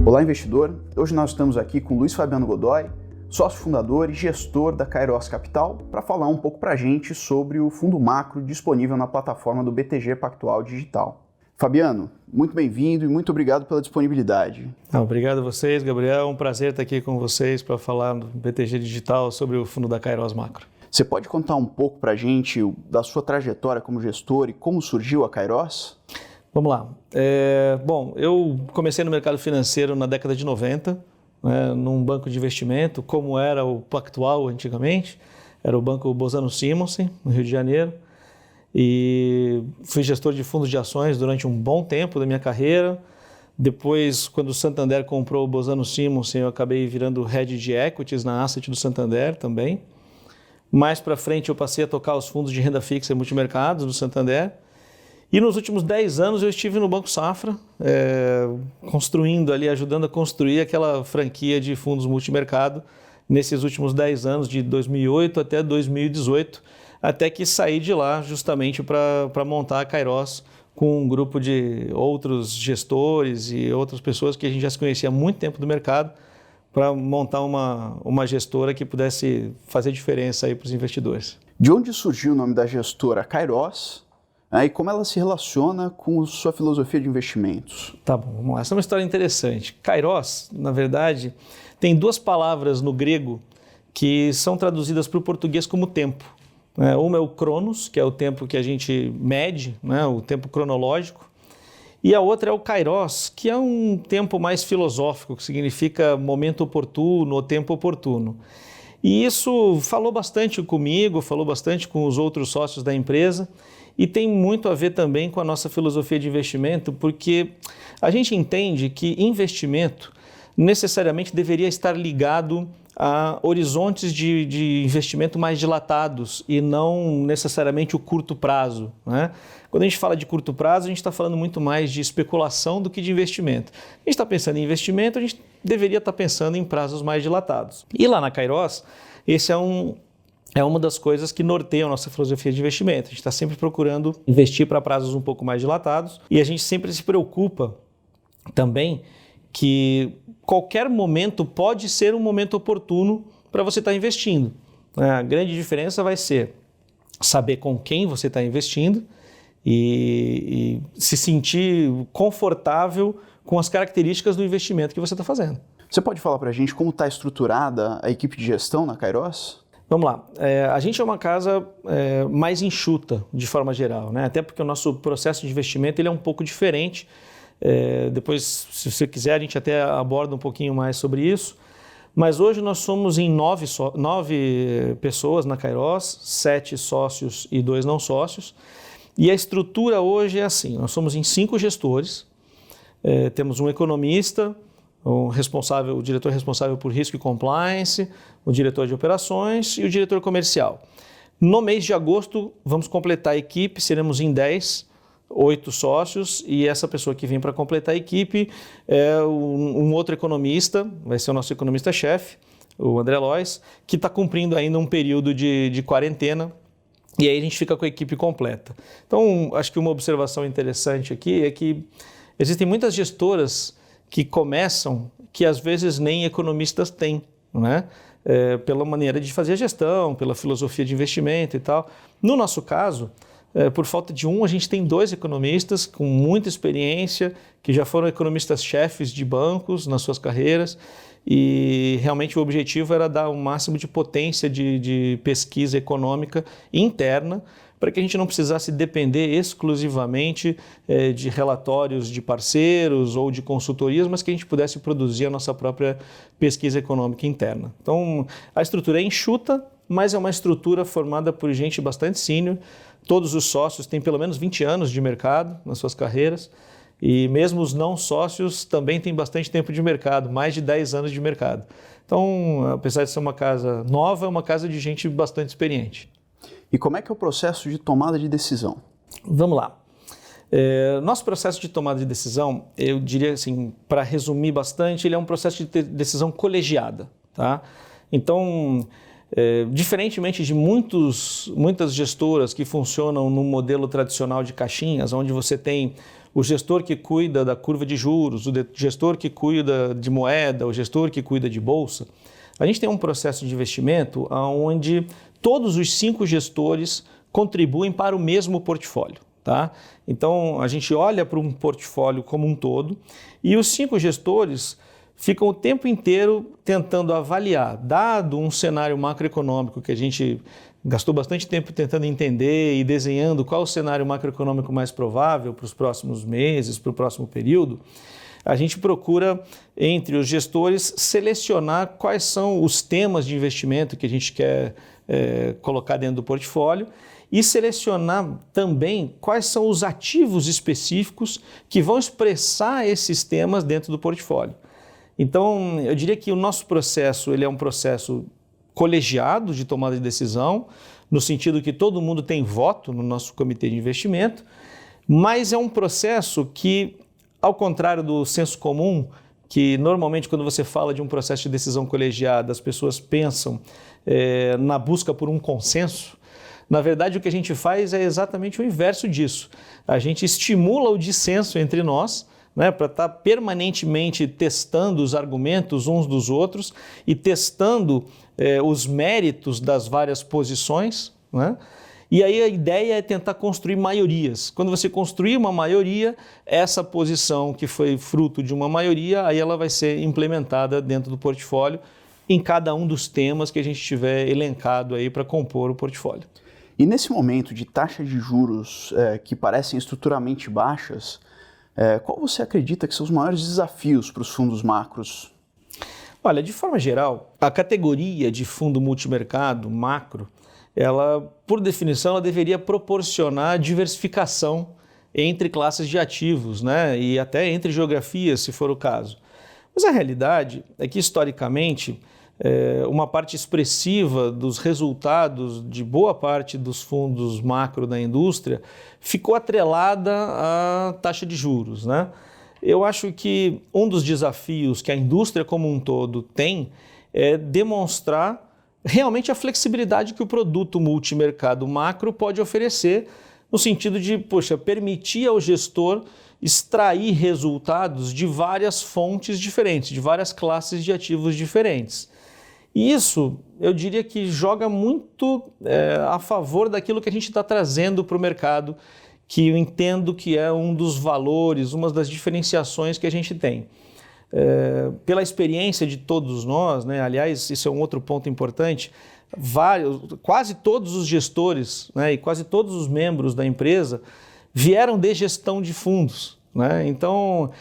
Olá, investidor! Hoje nós estamos aqui com Luiz Fabiano Godoy, sócio fundador e gestor da Kairos Capital, para falar um pouco para a gente sobre o fundo macro disponível na plataforma do BTG Pactual Digital. Fabiano, muito bem-vindo e muito obrigado pela disponibilidade. Obrigado a vocês, Gabriel. É um prazer estar aqui com vocês para falar do BTG Digital sobre o fundo da Kairos Macro. Você pode contar um pouco para a gente da sua trajetória como gestor e como surgiu a Kairos? Vamos lá. Bom, eu comecei no mercado financeiro na década de 90, num banco de investimento, como era o Pactual antigamente, era o Banco Bozano Simonsen, no Rio de Janeiro, e fui gestor de fundos de ações durante um bom tempo da minha carreira. Depois, quando o Santander comprou o Bozano Simonsen, eu acabei virando head de equities na Asset do Santander também. Mais para frente, eu passei a tocar os fundos de renda fixa e multimercados do Santander. E nos últimos 10 anos eu estive no Banco Safra, construindo ali, ajudando a construir aquela franquia de fundos multimercado nesses últimos 10 anos, de 2008 até 2018, até que saí de lá justamente para montar a Kairos com um grupo de outros gestores e outras pessoas que a gente já se conhecia há muito tempo do mercado, para montar uma gestora que pudesse fazer diferença aí para os investidores. De onde surgiu o nome da gestora Kairos? E como ela se relaciona com sua filosofia de investimentos? Tá bom, vamos lá. Essa é uma história interessante. Kairos, na verdade, tem duas palavras no grego que são traduzidas para o português como tempo. Uma é o Cronos, que é o tempo que a gente mede, o tempo cronológico, e a outra é o Kairos, que é um tempo mais filosófico, que significa momento oportuno ou tempo oportuno. E isso falou bastante comigo, falou bastante com os outros sócios da empresa, e tem muito a ver também com a nossa filosofia de investimento, porque a gente entende que investimento necessariamente deveria estar ligado a horizontes de investimento mais dilatados e não necessariamente o curto prazo, Quando a gente fala de curto prazo, a gente está falando muito mais de especulação do que de investimento. A gente está pensando em investimento, a gente deveria estar pensando em prazos mais dilatados. E lá na Kairos, esse é uma das coisas que norteiam a nossa filosofia de investimento. A gente está sempre procurando investir para prazos um pouco mais dilatados e a gente sempre se preocupa também que qualquer momento pode ser um momento oportuno para você estar investindo. A grande diferença vai ser saber com quem você está investindo e se sentir confortável com as características do investimento que você está fazendo. Você pode falar para a gente como está estruturada a equipe de gestão na Kairos? Vamos lá. A gente é uma casa mais enxuta, de forma geral, até porque o nosso processo de investimento ele é um pouco diferente. Depois, se você quiser, a gente até aborda um pouquinho mais sobre isso. Mas hoje nós somos em 9 pessoas na Kairos, 7 sócios e 2 não sócios. E a estrutura hoje é assim, nós somos em 5 gestores, temos um economista, o diretor responsável por risco e compliance, o diretor de operações e o diretor comercial. No mês de agosto, vamos completar a equipe, seremos em 8 sócios, e essa pessoa que vem para completar a equipe é um outro economista, vai ser o nosso economista-chefe, o André Lois, que está cumprindo ainda um período de quarentena, e aí a gente fica com a equipe completa. Então, acho que uma observação interessante aqui é que existem muitas gestoras que começam, que às vezes nem economistas têm, pela maneira de fazer a gestão, pela filosofia de investimento e tal. No nosso caso, por falta de a gente tem 2 economistas com muita experiência, que já foram economistas-chefes de bancos nas suas carreiras, e realmente o objetivo era dar o máximo de potência de pesquisa econômica interna, para que a gente não precisasse depender exclusivamente de relatórios de parceiros ou de consultorias, mas que a gente pudesse produzir a nossa própria pesquisa econômica interna. Então, a estrutura é enxuta, mas é uma estrutura formada por gente bastante sênior. Todos os sócios têm pelo menos 20 anos de mercado nas suas carreiras, e mesmo os não sócios também têm bastante tempo de mercado, mais de 10 anos de mercado. Então, apesar de ser uma casa nova, é uma casa de gente bastante experiente. E como é que é o processo de tomada de decisão? Vamos lá. Nosso processo de tomada de decisão, eu diria assim, para resumir bastante, ele é um processo de decisão colegiada, tá? Então, Diferentemente de muitas gestoras que funcionam no modelo tradicional de caixinhas, onde você tem o gestor que cuida da curva de juros, o gestor que cuida de moeda, o gestor que cuida de bolsa, a gente tem um processo de investimento onde todos os 5 gestores contribuem para o mesmo portfólio. Tá? Então, a gente olha para um portfólio como um todo e os 5 gestores ficam o tempo inteiro tentando avaliar, dado um cenário macroeconômico que a gente gastou bastante tempo tentando entender e desenhando qual o cenário macroeconômico mais provável para os próximos meses, para o próximo período, a gente procura, entre os gestores, selecionar quais são os temas de investimento que a gente quer colocar dentro do portfólio e selecionar também quais são os ativos específicos que vão expressar esses temas dentro do portfólio. Então, eu diria que o nosso processo ele é um processo colegiado de tomada de decisão, no sentido que todo mundo tem voto no nosso comitê de investimento, mas é um processo que, ao contrário do senso comum, que normalmente quando você fala de um processo de decisão colegiada, as pessoas pensam na busca por um consenso. Na verdade, o que a gente faz é exatamente o inverso disso. A gente estimula o dissenso entre nós, né, para estar permanentemente testando os argumentos uns dos outros e testando os méritos das várias posições, né? E aí a ideia é tentar construir maiorias. Quando você construir uma maioria, essa posição que foi fruto de uma maioria, aí ela vai ser implementada dentro do portfólio em cada um dos temas que a gente tiver elencado aí para compor o portfólio. E nesse momento de taxa de juros que parecem estruturalmente baixas, qual você acredita que são os maiores desafios para os fundos macros? Olha, de forma geral, a categoria de fundo multimercado macro, ela, por definição, ela deveria proporcionar diversificação entre classes de ativos, né? E até entre geografias, se for o caso. Mas a realidade é que, historicamente, uma parte expressiva dos resultados de boa parte dos fundos macro da indústria ficou atrelada à taxa de juros, né? Eu acho que um dos desafios que a indústria como um todo tem é demonstrar realmente a flexibilidade que o produto multimercado macro pode oferecer, no sentido de, permitir ao gestor extrair resultados de várias fontes diferentes, de várias classes de ativos diferentes. E isso, eu diria que joga muito a favor daquilo que a gente está trazendo para o mercado, que eu entendo que é um dos valores, uma das diferenciações que a gente tem. Pela experiência de todos nós, né, aliás, isso é um outro ponto importante, quase todos os gestores, né, e quase todos os membros da empresa vieram de gestão de fundos. Né? Então,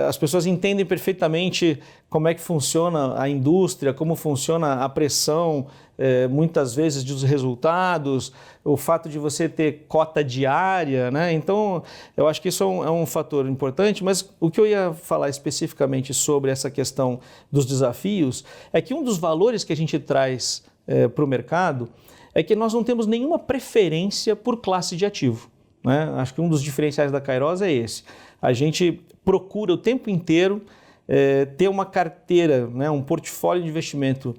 as pessoas entendem perfeitamente como é que funciona a indústria, como funciona a pressão, muitas vezes, dos resultados, o fato de você ter cota diária. Né? Então, eu acho que isso é um fator importante, mas o que eu ia falar especificamente sobre essa questão dos desafios é que um dos valores que a gente traz para o mercado é que nós não temos nenhuma preferência por classe de ativo. Né? Acho que um dos diferenciais da Kairos é esse. A gente procura o tempo inteiro ter uma carteira, né, um portfólio de investimento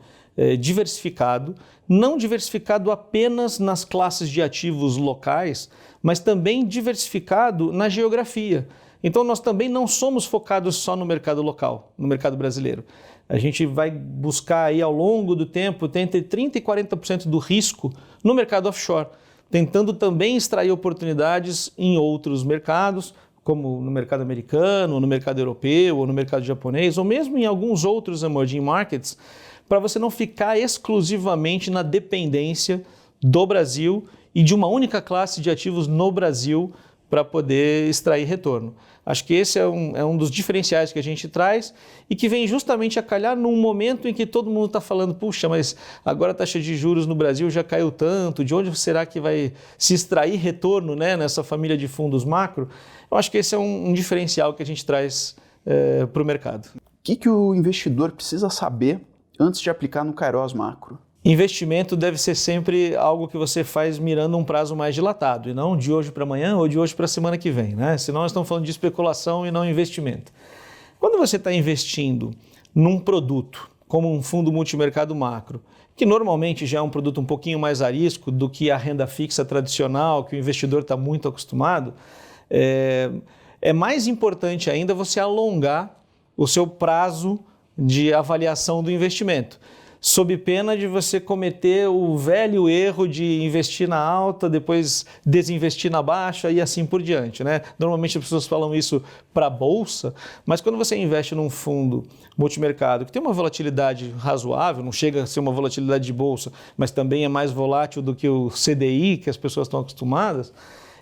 diversificado, não diversificado apenas nas classes de ativos locais, mas também diversificado na geografia. Então nós também não somos focados só no mercado local, no mercado brasileiro. A gente vai buscar aí ao longo do tempo ter entre 30% e 40% do risco no mercado offshore, tentando também extrair oportunidades em outros mercados, como no mercado americano, no mercado europeu, ou no mercado japonês, ou mesmo em alguns outros emerging markets, para você não ficar exclusivamente na dependência do Brasil e de uma única classe de ativos no Brasil para poder extrair retorno. Acho que esse é um dos diferenciais que a gente traz e que vem justamente a calhar num momento em que todo mundo está falando, puxa, mas agora a taxa de juros no Brasil já caiu tanto, de onde será que vai se extrair retorno, né, nessa família de fundos macro? Eu acho que esse é um diferencial que a gente traz para o mercado. O que o investidor precisa saber antes de aplicar no Kairos Macro? Investimento deve ser sempre algo que você faz mirando um prazo mais dilatado, e não de hoje para amanhã ou de hoje para a semana que vem, né? Senão nós estamos falando de especulação e não investimento. Quando você está investindo num produto como um fundo multimercado macro, que normalmente já é um produto um pouquinho mais a risco do que a renda fixa tradicional, que o investidor está muito acostumado, é mais importante ainda você alongar o seu prazo de avaliação do investimento, sob pena de você cometer o velho erro de investir na alta, depois desinvestir na baixa e assim por diante, né? Normalmente as pessoas falam isso para a bolsa, mas quando você investe num fundo multimercado que tem uma volatilidade razoável, não chega a ser uma volatilidade de bolsa, mas também é mais volátil do que o CDI, que as pessoas estão acostumadas,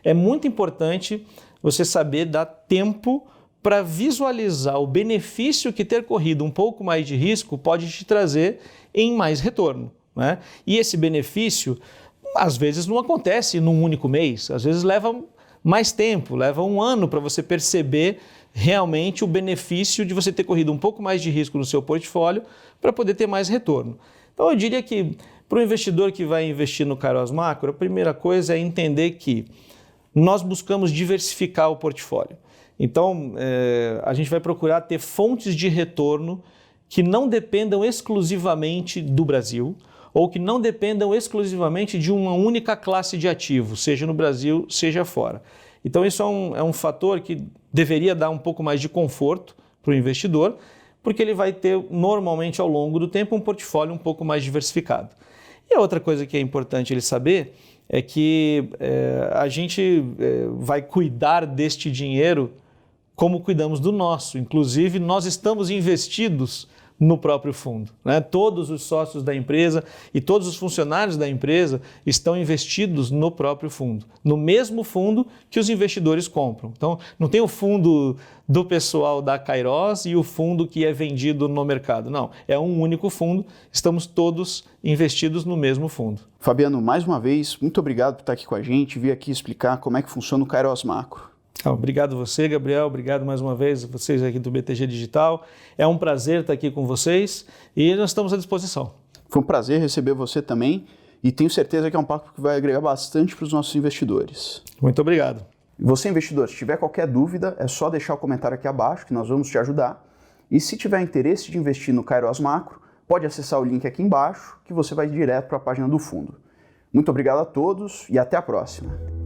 é muito importante você saber dar tempo para visualizar o benefício que ter corrido um pouco mais de risco pode te trazer em mais retorno, né? E esse benefício, às vezes, não acontece num único mês, às vezes leva mais tempo, leva um ano para você perceber realmente o benefício de você ter corrido um pouco mais de risco no seu portfólio para poder ter mais retorno. Então, eu diria que para o investidor que vai investir no Kairos Macro, a primeira coisa é entender que nós buscamos diversificar o portfólio. Então, a gente vai procurar ter fontes de retorno que não dependam exclusivamente do Brasil ou que não dependam exclusivamente de uma única classe de ativos, seja no Brasil, seja fora. Então, isso é um fator que deveria dar um pouco mais de conforto para o investidor, porque ele vai ter, normalmente, ao longo do tempo, um portfólio um pouco mais diversificado. E a outra coisa que é importante ele saber é que a gente vai cuidar deste dinheiro como cuidamos do nosso. Inclusive, nós estamos investidos no próprio fundo, né? Todos os sócios da empresa e todos os funcionários da empresa estão investidos no próprio fundo, no mesmo fundo que os investidores compram. Então, não tem o fundo do pessoal da Kairos e o fundo que é vendido no mercado. Não, é um único fundo, estamos todos investidos no mesmo fundo. Fabiano, mais uma vez, muito obrigado por estar aqui com a gente, vir aqui explicar como é que funciona o Kairos Macro. Obrigado você, Gabriel. Obrigado mais uma vez a vocês aqui do BTG Digital. É um prazer estar aqui com vocês e nós estamos à disposição. Foi um prazer receber você também e tenho certeza que é um papo que vai agregar bastante para os nossos investidores. Muito obrigado. E você, investidor, se tiver qualquer dúvida, é só deixar o comentário aqui abaixo que nós vamos te ajudar. E se tiver interesse de investir no Kairos Macro, pode acessar o link aqui embaixo que você vai direto para a página do fundo. Muito obrigado a todos e até a próxima.